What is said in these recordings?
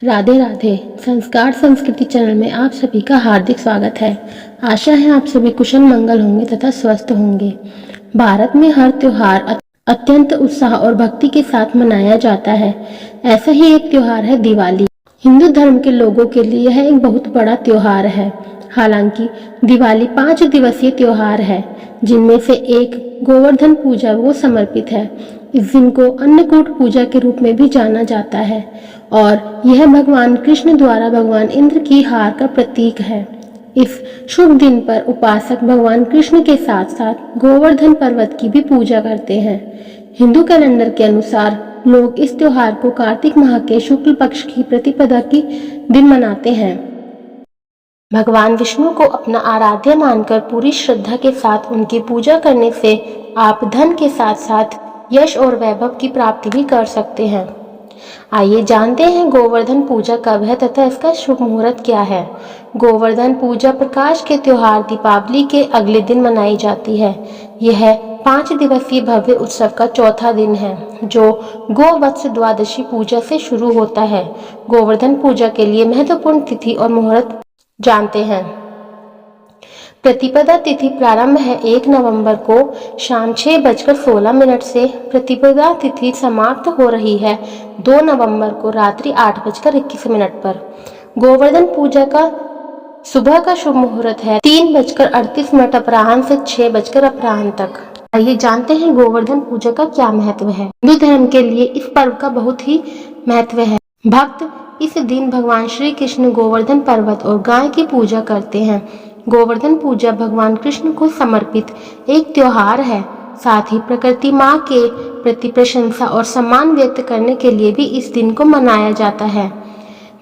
राधे राधे। संस्कार संस्कृति चैनल में आप सभी का हार्दिक स्वागत है। आशा है आप सभी कुशल मंगल होंगे तथा स्वस्थ होंगे। भारत में हर त्योहार अत्यंत उत्साह और भक्ति के साथ मनाया जाता है। ऐसा ही एक त्योहार है दिवाली। हिंदू धर्म के लोगों के लिए यह एक बहुत बड़ा त्योहार है। हालांकि दिवाली 5 दिवसीय त्योहार है, जिनमें से एक गोवर्धन पूजा को समर्पित है। इस दिन को अन्नकूट पूजा के रूप में भी जाना जाता है और यह भगवान कृष्ण द्वारा भगवान इंद्र की हार का प्रतीक है। इस शुभ दिन पर उपासक भगवान कृष्ण के साथ साथ गोवर्धन पर्वत की भी पूजा करते हैं। हिंदू कैलेंडर के अनुसार लोग इस त्योहार को कार्तिक माह के शुक्ल पक्ष की प्रतिपदा की दिन मनाते हैं। भगवान विष्णु को अपना आराध्य मानकर पूरी श्रद्धा के साथ उनकी पूजा करने से आप धन के साथ साथ यश और वैभव की प्राप्ति भी कर सकते हैं। आइए जानते हैं गोवर्धन पूजा कब है तथा इसका शुभ मुहूर्त क्या है। गोवर्धन पूजा प्रकाश के त्योहार दीपावली के अगले दिन मनाई जाती है। यह 5 दिवसीय भव्य उत्सव का चौथा दिन है, जो गोवत्स द्वादशी पूजा से शुरू होता है। गोवर्धन पूजा के लिए महत्वपूर्ण तिथि और मुहूर्त जानते हैं। प्रतिपदा तिथि प्रारंभ है 1 नवंबर को शाम 6:16 से। प्रतिपदा तिथि समाप्त हो रही है 2 नवंबर को रात्रि 8:21 पर। गोवर्धन पूजा का सुबह का शुभ मुहूर्त है 3:38 अपराह्न से 6 अपराह्न तक। आइए जानते हैं गोवर्धन पूजा का क्या महत्व है। हिंदू धर्म के लिए इस पर्व का बहुत ही महत्व है। भक्त इस दिन भगवान श्री कृष्ण गोवर्धन पर्वत और गाय की पूजा करते हैं। गोवर्धन पूजा भगवान कृष्ण को समर्पित एक त्योहार है। साथ ही प्रकृति माँ के प्रति प्रशंसा और सम्मान व्यक्त करने के लिए भी इस दिन को मनाया जाता है।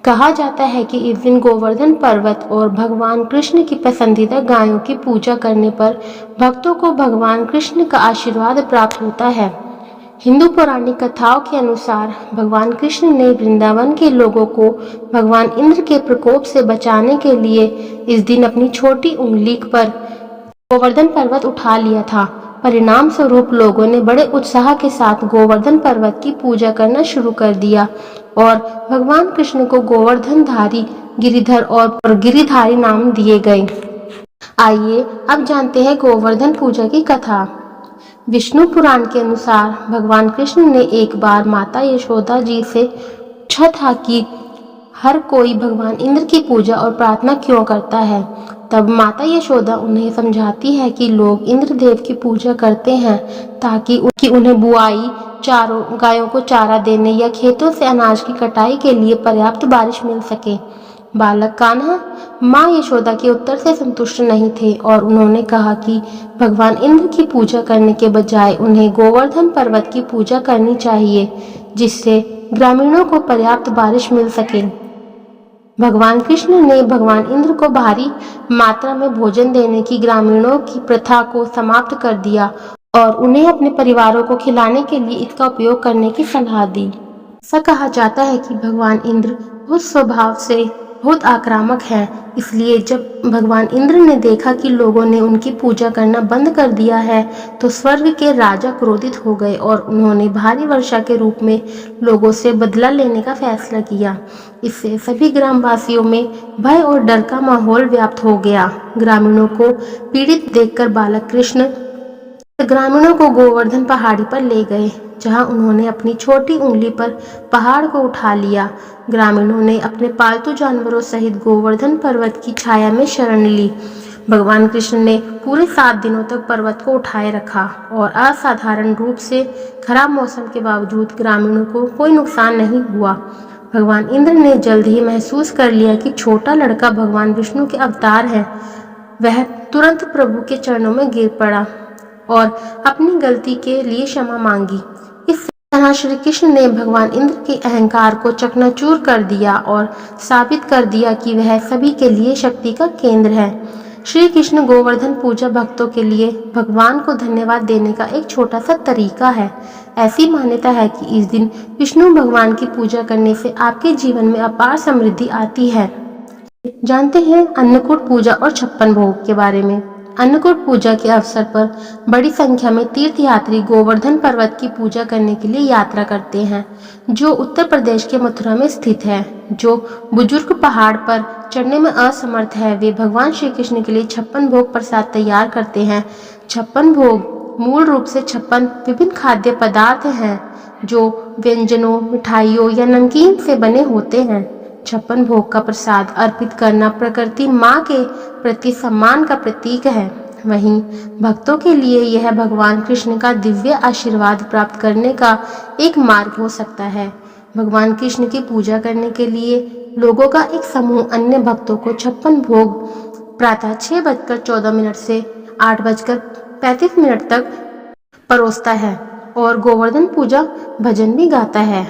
कहा जाता है कि इस दिन गोवर्धन पर्वत और भगवान कृष्ण की पसंदीदा गायों की पूजा करने पर भक्तों को भगवान कृष्ण का आशीर्वाद प्राप्त होता है। हिंदू पौराणिक कथाओं के अनुसार भगवान कृष्ण ने वृंदावन के लोगों को भगवान इंद्र के प्रकोप से बचाने के लिए इस दिन अपनी छोटी उंगली पर गोवर्धन पर्वत उठा लिया था। परिणाम स्वरूप लोगों ने बड़े उत्साह के साथ गोवर्धन पर्वत की पूजा करना शुरू कर दिया और भगवान कृष्ण को गोवर्धनधारी, गिरिधर और गिरिधारी नाम दिए गए। आइए अब जानते हैं गोवर्धन पूजा की कथा। विष्णु पुराण के अनुसार भगवान कृष्ण ने एक बार माता यशोदा जी से पूछा था कि हर कोई भगवान इंद्र की पूजा और प्रार्थना क्यों करता है। तब माता यशोदा उन्हें समझाती है कि लोग इंद्र देव की पूजा करते हैं ताकि उन्हें बुआई, गायों को चारा देने या खेतों से अनाज की कटाई के लिए पर्याप्त बारिश मिल सके। बालक कान्हा माँ यशोदा के उत्तर से संतुष्ट नहीं थे और उन्होंने कहा कि भगवान इंद्र की पूजा करने के बजाय उन्हें गोवर्धन पर्वत की पूजा करनी चाहिए, जिससे ग्रामीणों को पर्याप्त बारिश मिल सके। भगवान कृष्ण ने भगवान इंद्र को भारी मात्रा में भोजन देने की ग्रामीणों की प्रथा को समाप्त कर दिया और उन्हें अपने परिवारों को खिलाने के लिए इसका उपयोग करने की सलाह दी। ऐसा कहा जाता है कि भगवान इंद्र उस स्वभाव से बहुत आक्रामक हैं, इसलिए जब भगवान इंद्र ने देखा कि लोगों ने उनकी पूजा करना बंद कर दिया है तो स्वर्ग के राजा क्रोधित हो गए और उन्होंने भारी वर्षा के रूप में लोगों से बदला लेने का फैसला किया। इससे सभी ग्रामवासियों में भय और डर का माहौल व्याप्त हो गया। ग्रामीणों को पीड़ित देखकर बालक कृष्ण ग्रामीणों को गोवर्धन पहाड़ी पर ले गए, जहां उन्होंने अपनी छोटी उंगली पर पहाड़ को उठा लिया। ग्रामीणों ने अपने पालतू जानवरों सहित गोवर्धन पर्वत की छाया में शरण ली। भगवान कृष्ण ने पूरे 7 दिनों तक पर्वत को उठाए रखा और असाधारण रूप से खराब मौसम के बावजूद ग्रामीणों को कोई नुकसान नहीं हुआ। भगवान इंद्र ने जल्द ही महसूस कर लिया कि छोटा लड़का भगवान विष्णु के अवतार है। वह तुरंत प्रभु के चरणों में गिर पड़ा और अपनी गलती के लिए क्षमा मांगी। इस तरह श्री कृष्ण ने भगवान इंद्र के अहंकार को चकनाचूर कर दिया और साबित कर दिया कि वह सभी के लिए शक्ति का केंद्र है। श्री कृष्ण गोवर्धन पूजा भक्तों के लिए भगवान को धन्यवाद देने का एक छोटा सा तरीका है। ऐसी मान्यता है कि इस दिन विष्णु भगवान की पूजा करने से आपके जीवन में अपार समृद्धि आती है। जानते हैं अन्नकूट पूजा और 56 भोग के बारे में। अन्नकूट पूजा के अवसर पर बड़ी संख्या में तीर्थयात्री गोवर्धन पर्वत की पूजा करने के लिए यात्रा करते हैं, जो उत्तर प्रदेश के मथुरा में स्थित है। जो बुजुर्ग पहाड़ पर चढ़ने में असमर्थ है, वे भगवान श्री कृष्ण के लिए 56 भोग प्रसाद तैयार करते हैं। 56 भोग मूल रूप से 56 विभिन्न खाद्य पदार्थ हैं, जो व्यंजनों, मिठाइयों या नमकीन से बने होते हैं। 56 भोग का प्रसाद अर्पित करना प्रकृति माँ के प्रति सम्मान का प्रतीक है। वहीं भक्तों के लिए यह भगवान कृष्ण का दिव्य आशीर्वाद प्राप्त करने का एक मार्ग हो सकता है। भगवान कृष्ण की पूजा करने के लिए लोगों का एक समूह अन्य भक्तों को 56 भोग प्रातः 6:14 से 8:35 तक परोसता है और गोवर्धन पूजा भजन भी गाता है।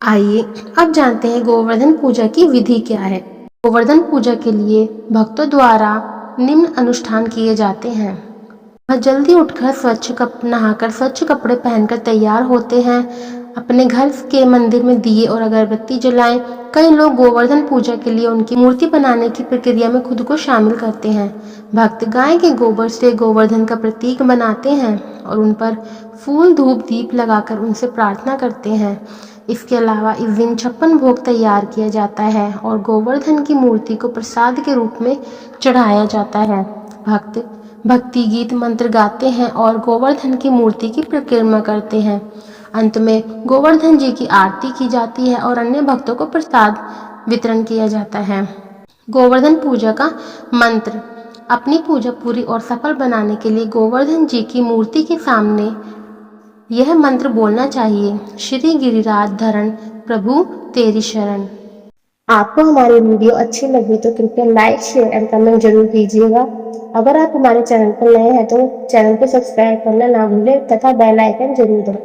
आइए अब जानते हैं गोवर्धन पूजा की विधि क्या है। गोवर्धन पूजा के लिए भक्तों द्वारा निम्न अनुष्ठान किए जाते हैं। वह जल्दी उठकर नहाकर स्वच्छ कपड़े पहनकर तैयार होते हैं। अपने घर के मंदिर में दिए और अगरबत्ती जलाएं। कई लोग गोवर्धन पूजा के लिए उनकी मूर्ति बनाने की प्रक्रिया में खुद को शामिल करते हैं। भक्त गाय के गोबर से गोवर्धन का प्रतीक बनाते हैं और उन पर फूल, धूप, दीप लगाकर उनसे प्रार्थना करते हैं। इसके अलावा इस दिन 56 भोग तैयार किया जाता है और गोवर्धन की मूर्ति को प्रसाद के रूप में चढ़ाया जाता है। भक्त भक्ति गीत मंत्र गाते हैं और गोवर्धन की मूर्ति की परिक्रमा करते हैं। अंत में गोवर्धन जी की आरती की जाती है और अन्य भक्तों को प्रसाद वितरण किया जाता है। गोवर्धन पूजा का मंत्र। अपनी पूजा पूरी और सफल बनाने के लिए गोवर्धन जी की मूर्ति के सामने यह मंत्र बोलना चाहिए। श्री गिरिराज धरण प्रभु तेरी शरण। आपको हमारी वीडियो अच्छी लगी तो कृपया लाइक, शेयर एंड कमेंट जरूर कीजिएगा। अगर आप हमारे चैनल पर नए हैं तो चैनल को सब्सक्राइब करना ना भूलें तथा बेल आइकन जरूर दबाएं।